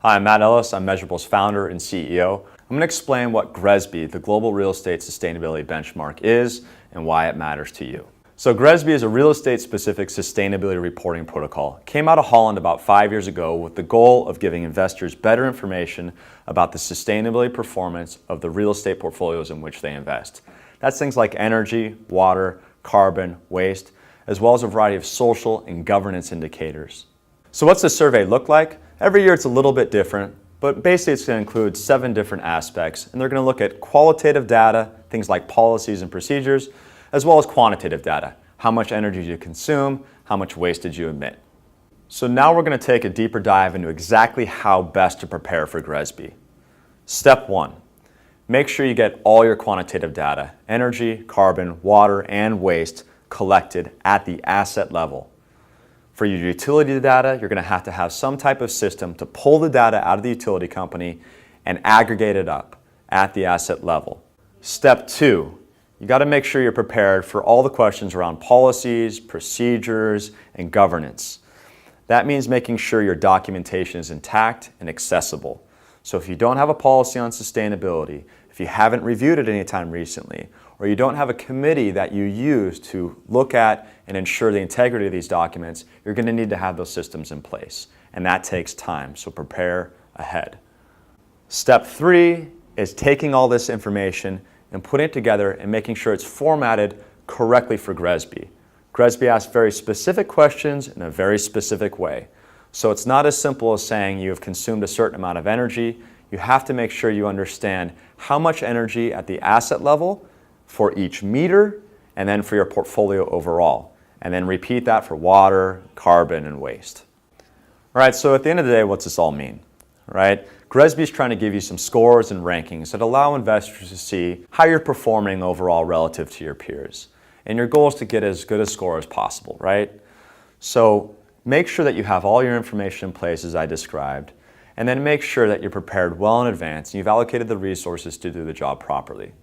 Hi, I'm Matt Ellis. I'm Measurabl's founder and CEO. I'm going to explain what GRESB, the Global Real Estate Sustainability Benchmark, is and why it matters to you. So GRESB is a real estate-specific sustainability reporting protocol. It came out of Holland about 5 years ago with the goal of giving investors better information about the sustainability performance of the real estate portfolios in which they invest. That's things like energy, water, carbon, waste, as well as a variety of social and governance indicators. So what's the survey look like? Every year it's a little bit different, but basically it's going to include 7 different aspects, and they're going to look at qualitative data, things like policies and procedures, as well as quantitative data. How much energy did you consume? How much waste did you emit? So now we're going to take a deeper dive into exactly how best to prepare for GRESB. Step 1. Make sure you get all your quantitative data, energy, carbon, water, and waste, collected at the asset level. For your utility data, you're going to have some type of system to pull the data out of the utility company and aggregate it up at the asset level. Step 2, you got to make sure you're prepared for all the questions around policies, procedures, and governance. That means making sure your documentation is intact and accessible. So if you don't have a policy on sustainability, if you haven't reviewed it anytime recently, or you don't have a committee that you use to look at and ensure the integrity of these documents, you're going to need to have those systems in place. And that takes time, so prepare ahead. Step 3 is taking all this information and putting it together and making sure it's formatted correctly for GRESB. GRESB asks very specific questions in a very specific way. So it's not as simple as saying you have consumed a certain amount of energy. You have to make sure you understand how much energy at the asset level for each meter, and then for your portfolio overall. And then repeat that for water, carbon, and waste. All right, so at the end of the day, what's this all mean? All right, GRESB is trying to give you some scores and rankings that allow investors to see how you're performing overall relative to your peers. And your goal is to get as good a score as possible, right? So make sure that you have all your information in place as I described, and then make sure that you're prepared well in advance and you've allocated the resources to do the job properly.